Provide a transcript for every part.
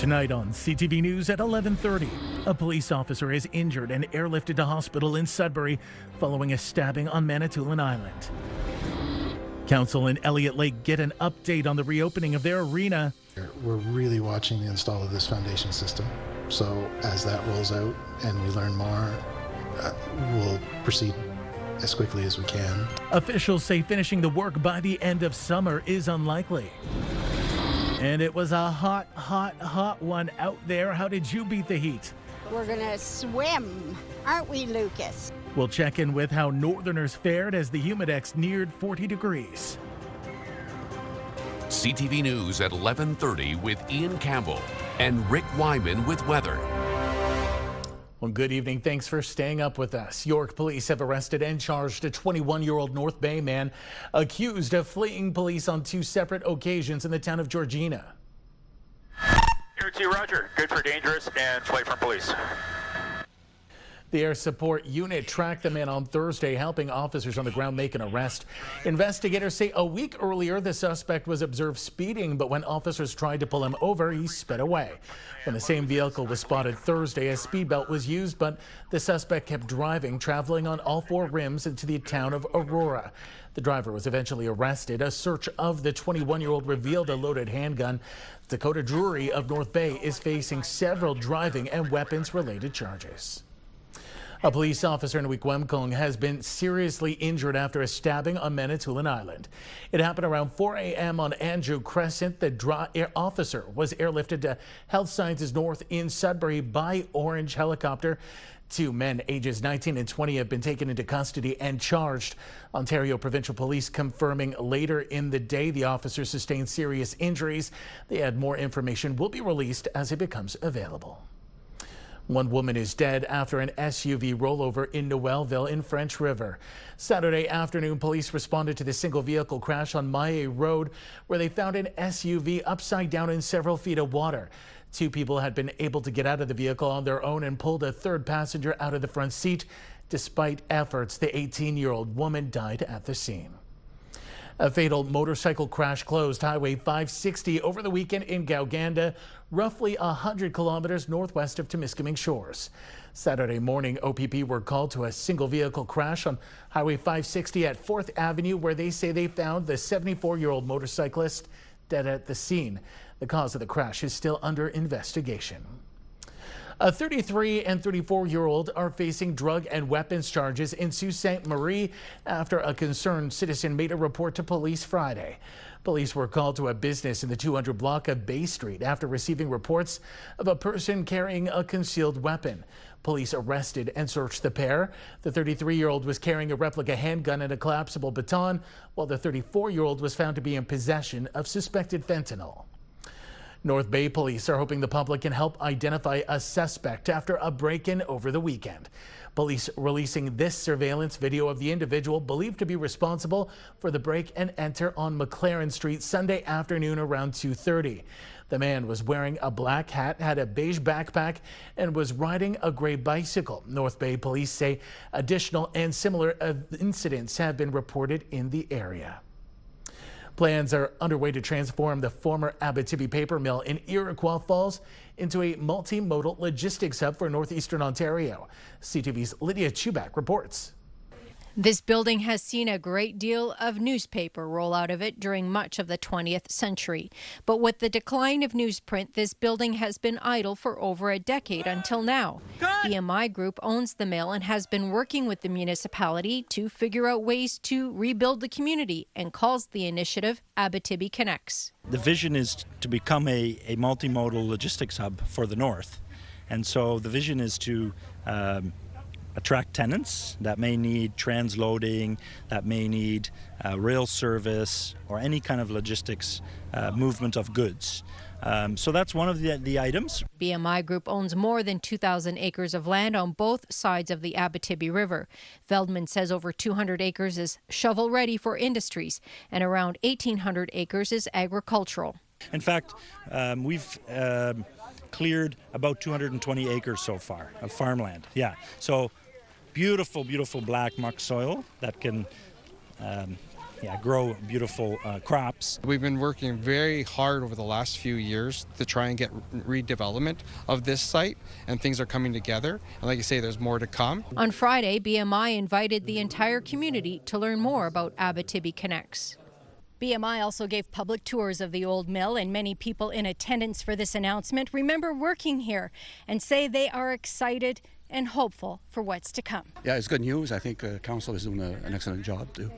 Tonight on CTV News at 11:30, a police officer is injured and airlifted to hospital in Sudbury following a stabbing on Manitoulin Island. Council in Elliott Lake get an update on the reopening of their arena. We're really watching the install of this foundation system. So as that rolls out and we learn more, we'll proceed as quickly as we can. Officials say finishing the work by the end of summer is unlikely. And it was a hot one out there. How did you beat the heat? We're gonna swim, aren't we, Lucas? We'll check in with how Northerners fared as the Humidex neared 40 degrees. CTV News at 11:30 with Ian Campbell and Rick Wyman with weather. Well, good evening. Thanks for staying up with us. York police have arrested and charged a 21-year-old North Bay man accused of fleeing police on 2 separate occasions in the town of Georgina. Here to Roger. Good for dangerous and flight from police. The air support unit tracked the man on Thursday, helping officers on the ground make an arrest. Investigators say a week earlier, the suspect was observed speeding, but when officers tried to pull him over, he sped away. When the same vehicle was spotted Thursday, a speed belt was used, but the suspect kept driving, traveling on all 4 rims into the town of Aurora. The driver was eventually arrested. A search of the 21-year-old revealed a loaded handgun. Dakota Drury of North Bay is facing several driving and weapons-related charges. A police officer in Wikwemkong has been seriously injured after a stabbing on Manitoulin Island. It happened around 4 a.m. on Andrew Crescent. The officer was airlifted to Health Sciences North in Sudbury by Orange helicopter. 2 men ages 19 and 20 have been taken into custody and charged. Ontario Provincial Police confirming later in the day the officer sustained serious injuries. They add more information will be released as it becomes available. 1 woman is dead after an SUV rollover in Noelville in French River. Saturday afternoon, police responded to the single vehicle crash on Maillet Road, where they found an SUV upside down in several feet of water. 2 people had been able to get out of the vehicle on their own and pulled a 3rd passenger out of the front seat. Despite efforts, the 18-year-old woman died at the scene. A fatal motorcycle crash closed Highway 560 over the weekend in Gauganda, roughly 100 kilometers northwest of Temiskaming Shores. Saturday morning, OPP were called to a single vehicle crash on Highway 560 at 4th Avenue, where they say they found the 74-year-old motorcyclist dead at the scene. The cause of the crash is still under investigation. A 33 and 34-year-old are facing drug and weapons charges in Sault Ste. Marie after a concerned citizen made a report to police Friday. Police were called to a business in the 200 block of Bay Street after receiving reports of a person carrying a concealed weapon. Police arrested and searched the pair. The 33-year-old was carrying a replica handgun and a collapsible baton, while the 34-year-old was found to be in possession of suspected fentanyl. North Bay police are hoping the public can help identify a suspect after a break-in over the weekend. Police releasing this surveillance video of the individual believed to be responsible for the break and enter on McLaren Street Sunday afternoon around 2:30. The man was wearing a black hat, had a beige backpack, and was riding a gray bicycle. North Bay police say additional and similar incidents have been reported in the area. Plans are underway to transform the former Abatibby paper mill in Iroquois Falls into a multimodal logistics hub for northeastern Ontario. CTV's Lydia Chubak reports. This building has seen a great deal of newspaper roll out of it during much of the 20th century. But with the decline of newsprint, this building has been idle for over a decade until now. BMI Group owns the mill and has been working with the municipality to figure out ways to rebuild the community and calls the initiative Abatibby Connects. The vision is to become a multimodal logistics hub for the North. And so the vision is to attract tenants that may need transloading, that may need rail service, or any kind of logistics movement of goods. So that's one of the items. BMI Group owns more than 2,000 acres of land on both sides of the Abatibby River. Veldman says over 200 acres is shovel-ready for industries, and around 1,800 acres is agricultural. In fact, we've cleared about 220 acres so far of farmland. Yeah, so beautiful, beautiful black muck soil that can grow beautiful crops. We've been working very hard over the last few years to try and get redevelopment of this site, and things are coming together. And like you say, there's more to come. On Friday, BMI invited the entire community to learn more about Abatibby Connects. BMI also gave public tours of the old mill, and many people in attendance for this announcement remember working here and say they are excited and hopeful for what's to come. Yeah, it's good news. I think council is doing an excellent job too.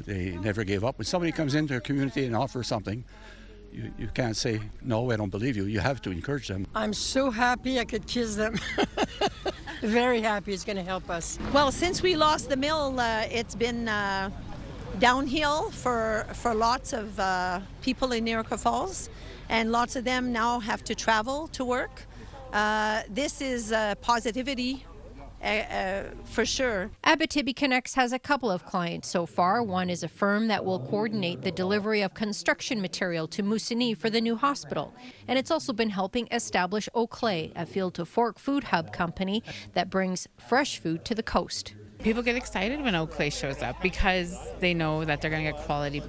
They never gave up. When somebody comes into a community and offers something, you can't say, no, I don't believe you. You have to encourage them. I'm so happy I could kiss them. Very happy. It's going to help us. Well, since we lost the mill, it's been downhill for lots of people in Niagara Falls, and lots of them now have to travel to work. This is positivity for sure. Abatibby Connects has a couple of clients so far. One is a firm that will coordinate the delivery of construction material to Moosonee for the new hospital. And it's also been helping establish Eau Clay, a field-to-fork food hub company that brings fresh food to the coast. People get excited when Eau Clay shows up because they know that they're going to get quality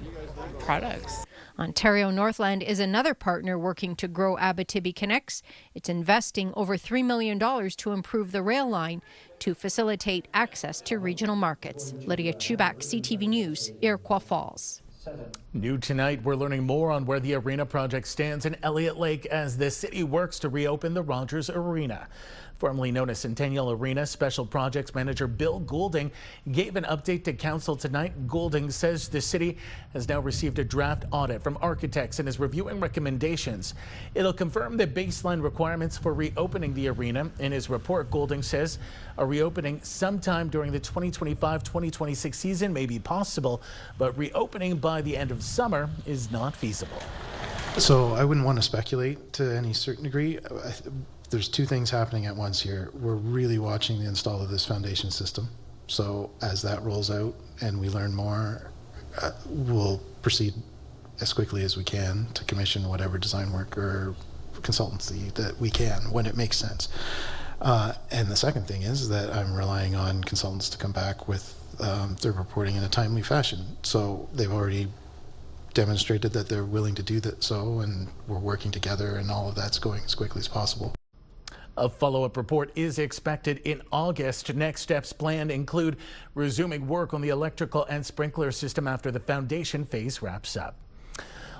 products. Ontario Northland is another partner working to grow Abatibby Connects. It's investing over $3 million to improve the rail line to facilitate access to regional markets. Lydia Chubak, CTV News, Iroquois Falls. New tonight, we're learning more on where the arena project stands in Elliott Lake as the city works to reopen the Rogers Arena. Formerly known as Centennial Arena, Special Projects Manager Bill Goulding gave an update to council tonight. Goulding says the city has now received a draft audit from architects and is reviewing recommendations. It'll confirm the baseline requirements for reopening the arena. In his report, Goulding says a reopening sometime during the 2025-2026 season may be possible, but reopening by the end of summer is not feasible. So I wouldn't want to speculate to any certain degree. There's two things happening at once here. We're really watching the install of this foundation system. So as that rolls out and we learn more, we'll proceed as quickly as we can to commission whatever design work or consultancy that we can when it makes sense. And the second thing is that I'm relying on consultants to come back with their reporting in a timely fashion. So they've already demonstrated that they're willing to do that, and we're working together, and all of that's going as quickly as possible. A follow-up report is expected in August. Next steps planned include resuming work on the electrical and sprinkler system after the foundation phase wraps up.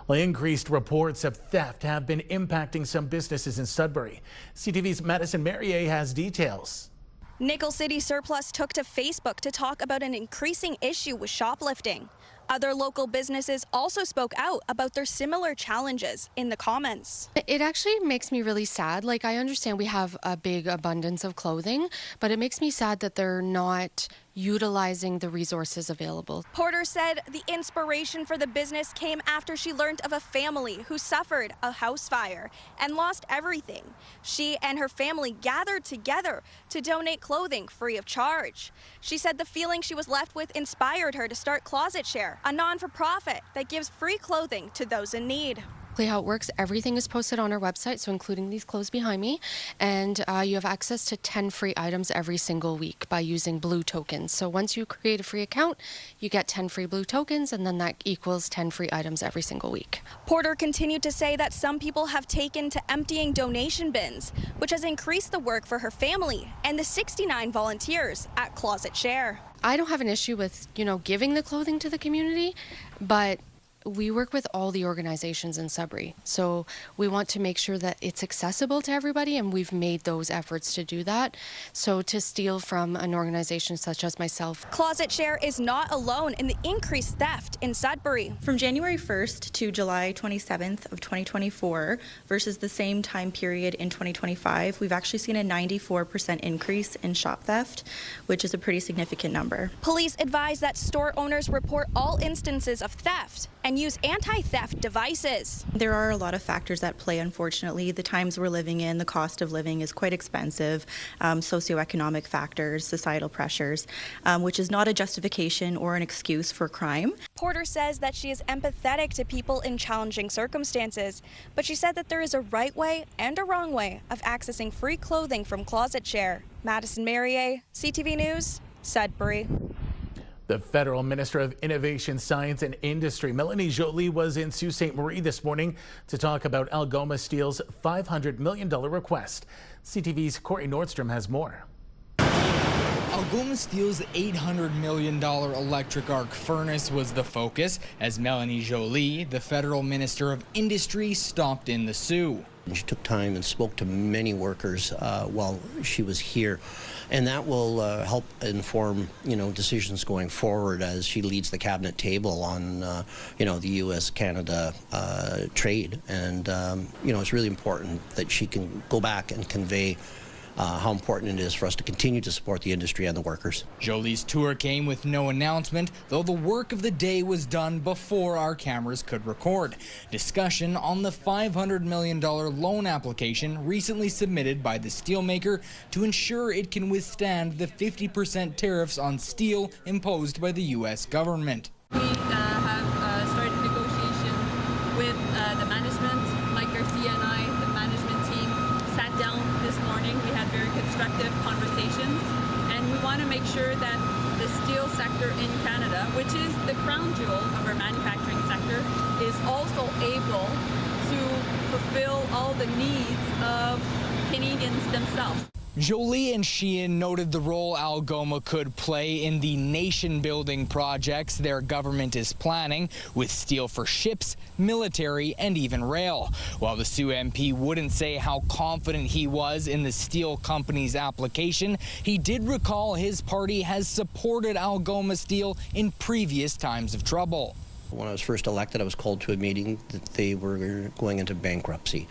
Well, increased reports of theft have been impacting some businesses in Sudbury. CTV's Madison Merrier has details. Nickel City Surplus took to Facebook to talk about an increasing issue with shoplifting. Other local businesses also spoke out about their similar challenges in the comments. It actually makes me really sad. Like, I understand we have a big abundance of clothing, but it makes me sad that they're not utilizing the resources available. Porter said the inspiration for the business came after she learned of a family who suffered a house fire and lost everything. She and her family gathered together to donate clothing free of charge. She said the feeling she was left with inspired her to start Closet Share, a non-for-profit that gives free clothing to those in need. How it works, everything is posted on our website, so including these clothes behind me, and you have access to 10 free items every single week by using blue tokens. So once you create a free account, you get 10 free blue tokens, and then that equals 10 free items every single week. Porter continued to say that some people have taken to emptying donation bins, which has increased the work for her family and the 69 volunteers at Closet Share. I don't have an issue with, giving the clothing to the community, but we work with all the organizations in Sudbury, so we want to make sure that it's accessible to everybody, and we've made those efforts to do that. So to steal from an organization such as myself. Closet Share is not alone in the increased theft in Sudbury. From January 1st to July 27th of 2024 versus the same time period in 2025, we've actually seen a 94% increase in shop theft, which is a pretty significant number. Police advise that store owners report all instances of theft and use anti-theft devices. There are a lot of factors at play, unfortunately. The times we're living in, the cost of living is quite expensive, socioeconomic factors, societal pressures, which is not a justification or an excuse for crime. Porter says that she is empathetic to people in challenging circumstances, but she said that there is a right way and a wrong way of accessing free clothing from Closet Share. Madison Merrier, CTV News, Sudbury. The Federal Minister of Innovation, Science and Industry, Melanie Jolie, was in Sault Ste. Marie this morning to talk about Algoma Steel's $500 million request. CTV's Corey Nordstrom has more. Algoma Steel's $800 million electric arc furnace was the focus as Melanie Jolie, the Federal Minister of Industry, stopped in the Sioux. She took time and spoke to many workers while she was here, and that will help inform, decisions going forward as she leads the cabinet table on, the U.S.-Canada trade. And it's really important that she can go back and convey how important it is for us to continue to support the industry and the workers. Jolie's tour came with no announcement, though the work of the day was done before our cameras could record. Discussion on the $500 million loan application recently submitted by the steelmaker to ensure it can withstand the 50% tariffs on steel imposed by the U.S. government. We have started negotiation with the management. Mike Garcia and I, the management team, sat down this morning. We had very constructive conversations, and we want to make sure that the steel sector in Canada, which is the crown jewel of our manufacturing sector, is also able to fulfill all the needs of Canadians themselves. Jolie and Sheehan noted the role Algoma could play in the nation-building projects their government is planning, with steel for ships, military, and even rail. While the Sioux MP wouldn't say how confident he was in the steel company's application, he did recall his party has supported Algoma Steel in previous times of trouble. When I was first elected, I was called to a meeting that they were going into bankruptcy.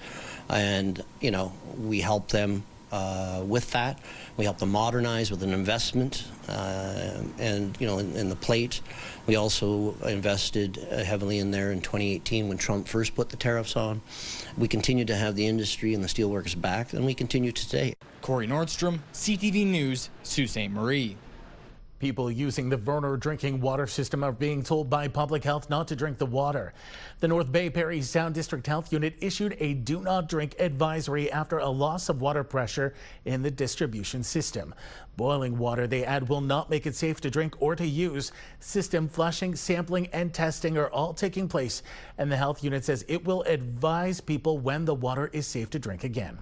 And, we helped them with that. We helped them modernize with an investment and, in the plate. We also invested heavily in there in 2018 when Trump first put the tariffs on. We continue to have the industry and the steelworkers back, and we continue today. Corey Nordstrom, CTV News, Sault Ste. Marie. People using the Verner drinking water system are being told by public health not to drink the water. The North Bay Parry Sound District Health Unit issued a do not drink advisory after a loss of water pressure in the distribution system. Boiling water, they add, will not make it safe to drink or to use. System flushing, sampling and testing are all taking place, and the health unit says it will advise people when the water is safe to drink again.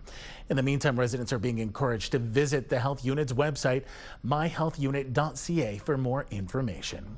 In the meantime, residents are being encouraged to visit the health unit's website, myhealthunit.ca, for more information.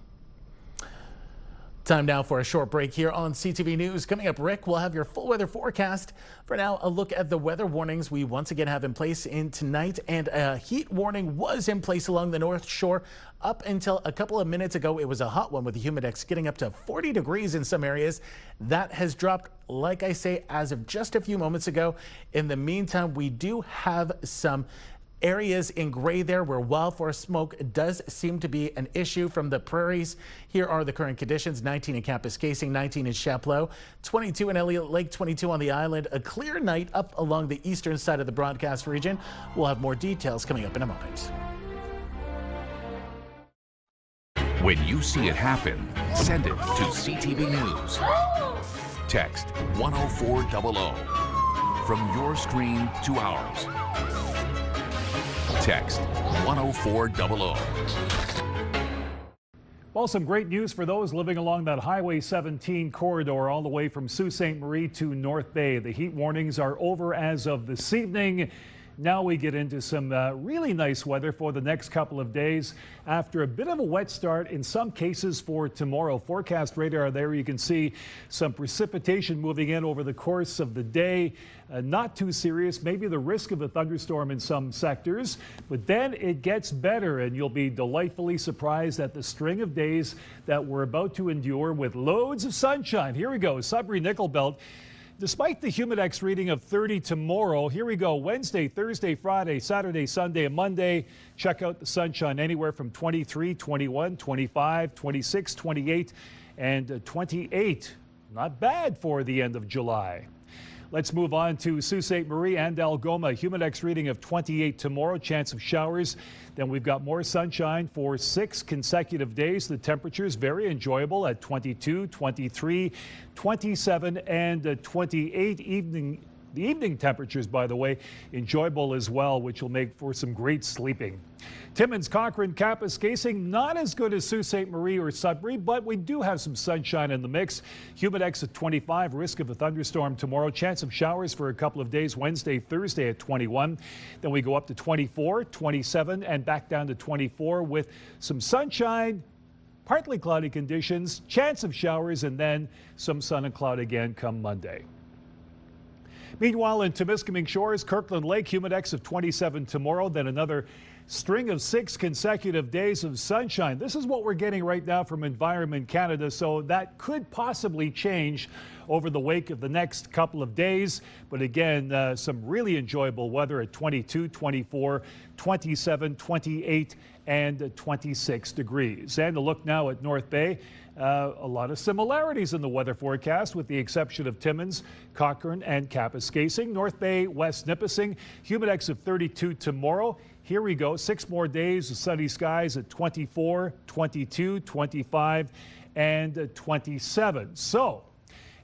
Time now for a short break here on CTV News. Coming up, Rick will have your full weather forecast. For now, a look at the weather warnings we once again have in place in tonight. And a heat warning was in place along the North Shore up until a couple of minutes ago. It was a hot one with the humidex getting up to 40 degrees in some areas. That has dropped, like I say, as of just a few moments ago. In the meantime, we do have some areas in gray there where wildfire smoke does seem to be an issue from the prairies. Here are the current conditions: 19 in Kapuskasing, 19 in Chapleau, 22 in Elliott Lake, 22 on the island. A clear night up along the eastern side of the broadcast region. We'll have more details coming up in a moment. When you see it happen, send it to CTV News. Text 10400 from your screen to ours. Text 10400. Well, some great news for those living along that Highway 17 corridor all the way from Sault Ste. Marie to North Bay. The heat warnings are over as of this evening. Now we get into some really nice weather for the next couple of days after a bit of a wet start in some cases for tomorrow. Forecast radar there, you can see some precipitation moving in over the course of the day. Not too serious, maybe the risk of a thunderstorm in some sectors, but then it gets better and you'll be delightfully surprised at the string of days that we're about to endure with loads of sunshine. Here we go, Sudbury Nickel Belt. Despite the humidex reading of 30 tomorrow, here we go. Wednesday, Thursday, Friday, Saturday, Sunday, and Monday. Check out the sunshine anywhere from 23, 21, 25, 26, 28, and 28. Not bad for the end of July. Let's move on to Sault Ste. Marie and Algoma. Humidex reading of 28 tomorrow, chance of showers. Then we've got more sunshine for 6 consecutive days. The temperatures very enjoyable at 22, 23, 27, and 28. The evening temperatures, by the way, enjoyable as well, which will make for some great sleeping. Timmins, Cochrane, Kapuskasing, not as good as Sault Ste. Marie or Sudbury, but we do have some sunshine in the mix. Humidex at 25, risk of a thunderstorm tomorrow. Chance of showers for a couple of days, Wednesday, Thursday at 21. Then we go up to 24, 27, and back down to 24 with some sunshine, partly cloudy conditions, chance of showers, and then some sun and cloud again come Monday. Meanwhile, in Temiskaming Shores, Kirkland Lake, Humidex of 27 tomorrow, then another string of 6 consecutive days of sunshine. This is what we're getting right now from Environment Canada, so that could possibly change over the wake of the next couple of days. But again, some really enjoyable weather at 22, 24, 27, 28, and 26 degrees. And a look now at North Bay. A lot of similarities in the weather forecast, with the exception of Timmins, Cochrane, and Kapuskasing. North Bay, West Nipissing, Humidex of 32 tomorrow. Here we go, 6 more days of sunny skies at 24, 22, 25, and 27. So,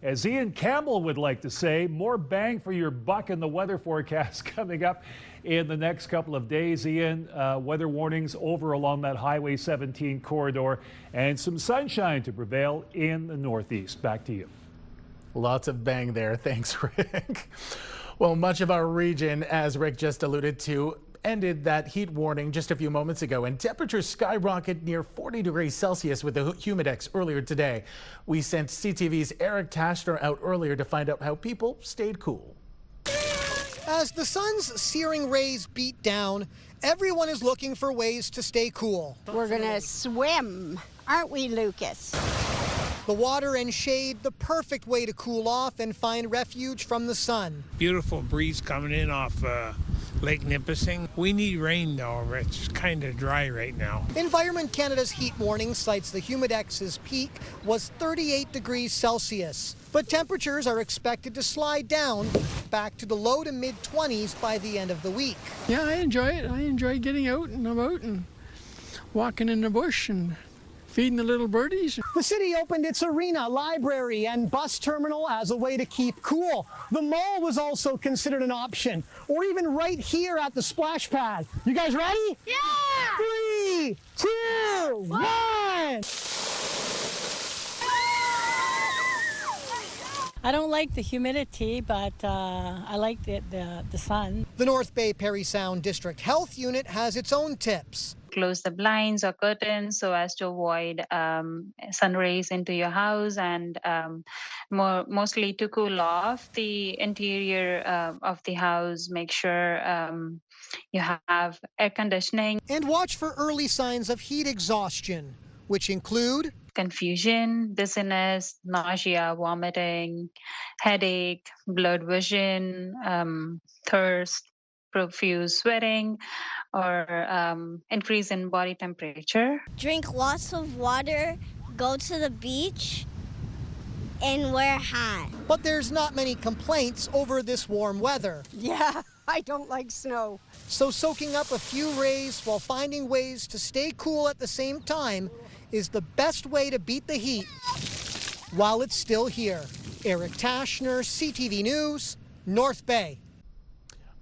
as Ian Campbell would like to say, more bang for your buck in the weather forecast coming up in the next couple of days. Ian, weather warnings over along that Highway 17 corridor, and some sunshine to prevail in the northeast. Back to you. Lots of bang there. Thanks, Rick. Well, much of our region, as Rick just alluded to, ended that heat warning just a few moments ago, and temperatures skyrocketed near 40 degrees Celsius with the Humidex earlier today. We sent CTV's Eric Tashner out earlier to find out how people stayed cool. As the sun's searing rays beat down, everyone is looking for ways to stay cool. We're gonna swim, aren't we, Lucas? The water and shade, the perfect way to cool off and find refuge from the sun. Beautiful breeze coming in off Lake Nipissing. We need rain though, it's kind of dry right now. Environment Canada's heat warning cites the Humidex's peak was 38 degrees Celsius. But temperatures are expected to slide down back to the low to mid 20s by the end of the week. Yeah, I enjoy it. I enjoy getting out and about and walking in the bush and feeding the little birdies. The city opened its arena, library, and bus terminal as a way to keep cool. The mall was also considered an option, or even right here at the splash pad. You guys ready? Yeah! 3, 2, 1! I don't like the humidity, but I like the sun. The North Bay Parry Sound District Health Unit has its own tips. Close the blinds or curtains so as to avoid sun rays into your house, and mostly to cool off the interior of the house. Make sure you have air conditioning. And watch for early signs of heat exhaustion, which include confusion, dizziness, nausea, vomiting, headache, blurred vision, thirst, profuse sweating, or increase in body temperature. Drink lots of water, go to the beach, and wear a hat. But there's not many complaints over this warm weather. Yeah, I don't like snow. So soaking up a few rays while finding ways to stay cool at the same time is the best way to beat the heat while it's still here. Eric Tashner, CTV News, North Bay.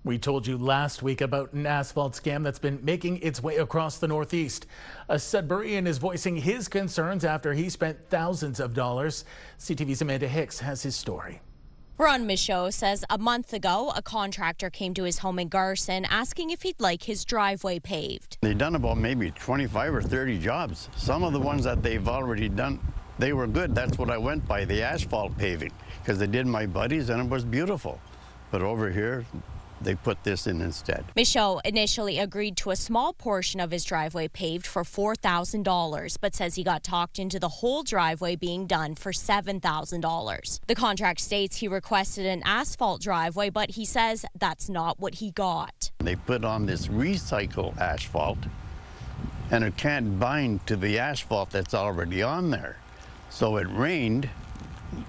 We told you last week about an asphalt scam that's been making its way across the Northeast. A Sudburyan is voicing his concerns after he spent thousands of dollars. CTV's Amanda Hicks has his story. Ron Michaud says a month ago, a contractor came to his home in Garson asking if he'd like his driveway paved. They've done about maybe 25 or 30 jobs. Some of the ones that they've already done, they were good. That's what I went by, the asphalt paving, because they did my buddies and it was beautiful. But over here, they put this in instead. Michaud initially agreed to a small portion of his driveway paved for $4,000, but says he got talked into the whole driveway being done for $7,000. The contract states he requested an asphalt driveway, but he says that's not what he got. They put on this recycle asphalt, and it can't bind to the asphalt that's already on there. So it rained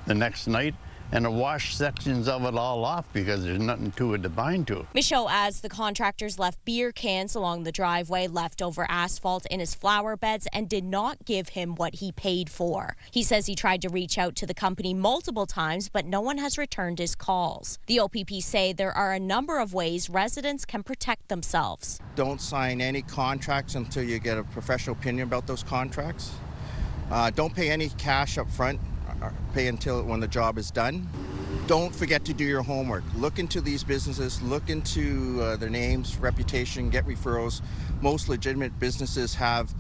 the next night, and to wash sections of it all off because there's nothing to it to bind to. Michaud adds the contractors left beer cans along the driveway, leftover asphalt in his flower beds, and did not give him what he paid for. He says he tried to reach out to the company multiple times, but no one has returned his calls. The OPP say there are a number of ways residents can protect themselves. Don't sign any contracts until you get a professional opinion about those contracts. Don't pay any cash up front. Pay until when the job is done. Don't forget to do your homework. Look into these businesses, look into their names, reputation, get referrals. Most legitimate businesses have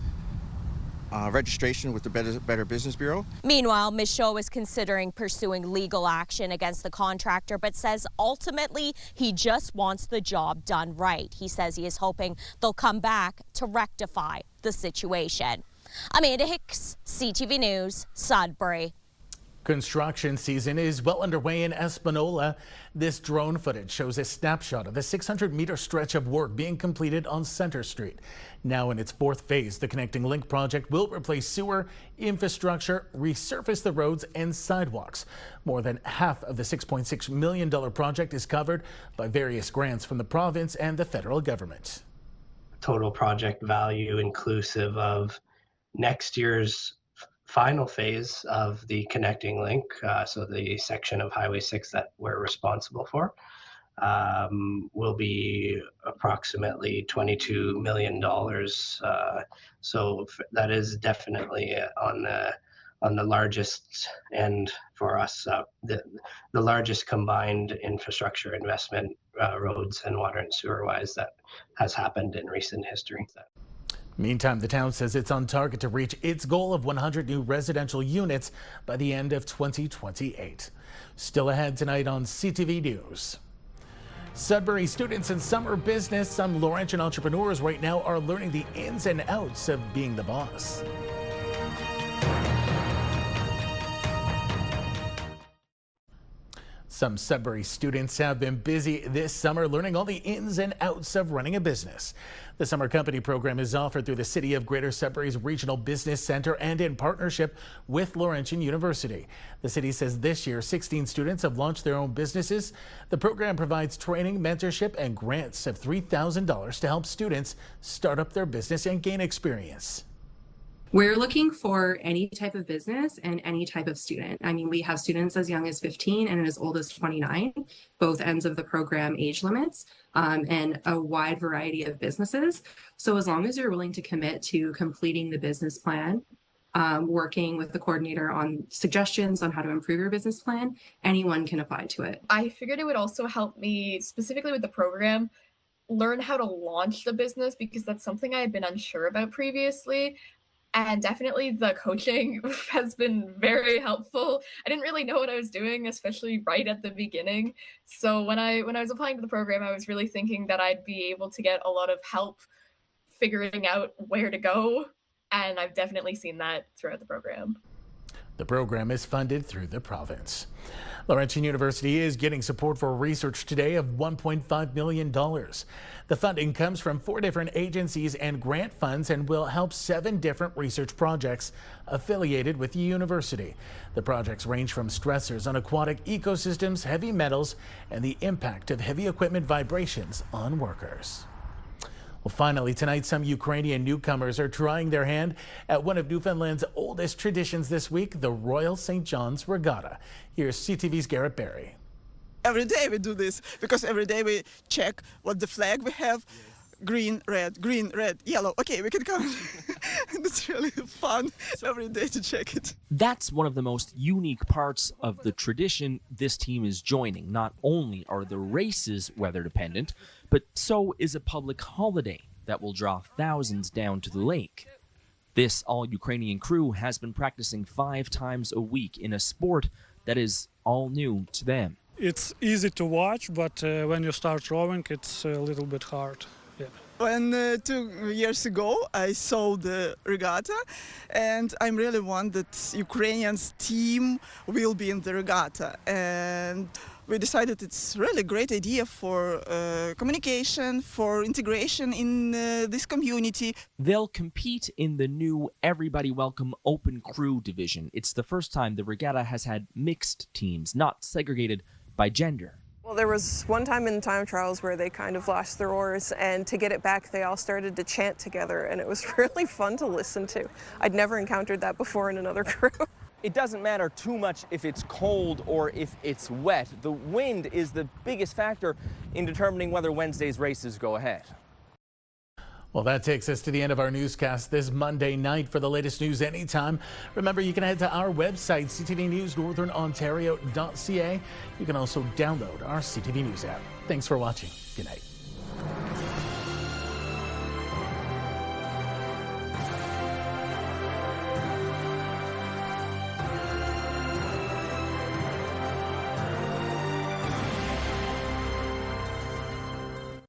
registration with the Better Business Bureau. Meanwhile, Michaud is considering pursuing legal action against the contractor, but says ultimately he just wants the job done right. He says he is hoping they'll come back to rectify the situation. Amanda Hicks, CTV News, Sudbury. Construction season is well underway in Espanola. This drone footage shows a snapshot of the 600-meter stretch of work being completed on Center Street. Now in its fourth phase, the Connecting Link project will replace sewer, infrastructure, resurface the roads and sidewalks. More than half of the $6.6 million project is covered by various grants from the province and the federal government. Total project value inclusive of next year's final phase of the Connecting Link, so the section of Highway 6 that we're responsible for, will be approximately $22 million. So that is definitely on the largest end for us, the largest combined infrastructure investment, roads and water and sewer wise, that has happened in recent history. Meantime, the town says it's on target to reach its goal of 100 new residential units by the end of 2028. Still ahead tonight on CTV News. Sudbury students in summer business, some Laurentian entrepreneurs right now are learning the ins and outs of being the boss. Some Sudbury students have been busy this summer learning all the ins and outs of running a business. The summer company program is offered through the City of Greater Sudbury's Regional Business Center and in partnership with Laurentian University. The city says this year 16 students have launched their own businesses. The program provides training, mentorship and grants of $3,000 to help students start up their business and gain experience. We're looking for any type of business and any type of student. I mean, we have students as young as 15 and as old as 29, both ends of the program age limits, and a wide variety of businesses. So as long as you're willing to commit to completing the business plan, working with the coordinator on suggestions on how to improve your business plan, anyone can apply to it. I figured it would also help me, specifically with the program, learn how to launch the business, because that's something I had been unsure about previously. And definitely the coaching has been very helpful. I didn't really know what I was doing, especially right at the beginning. So when I was applying to the program, I was really thinking that I'd be able to get a lot of help figuring out where to go. And I've definitely seen that throughout the program. The program is funded through the province. Laurentian University is getting support for research today of $1.5 million. The funding comes from 4 different agencies and grant funds and will help 7 different research projects affiliated with the university. The projects range from stressors on aquatic ecosystems, heavy metals, and the impact of heavy equipment vibrations on workers. Well, finally, tonight, some Ukrainian newcomers are trying their hand at one of Newfoundland's oldest traditions this week, the Royal St. John's Regatta. Here's CTV's Garrett Berry. Every day we do this because every day we check what the flag we have. Green, red, yellow. Okay, we can come. It's really fun every day to check it. That's one of the most unique parts of the tradition this team is joining. Not only are the races weather dependent, but so is a public holiday that will draw thousands down to the lake. This all-Ukrainian crew has been practicing 5 times a week in a sport that is all new to them. It's easy to watch, but when you start rowing, it's a little bit hard. Yeah. When 2 years ago I saw the regatta, and I'm really want that Ukrainian's team will be in the regatta, and we decided it's really great idea for communication, for integration in this community. They'll compete in the new Everybody Welcome Open Crew division. It's the first time the regatta has had mixed teams, not segregated by gender. Well, there was one time in time trials where they kind of lost their oars, and to get it back, they all started to chant together, and it was really fun to listen to. I'd never encountered that before in another crew. It doesn't matter too much if it's cold or if it's wet. The wind is the biggest factor in determining whether Wednesday's races go ahead. Well, that takes us to the end of our newscast this Monday night. For the latest news anytime, remember you can head to our website, CTVNewsNorthernOntario.ca. You can also download our CTV News app. Thanks for watching. Good night.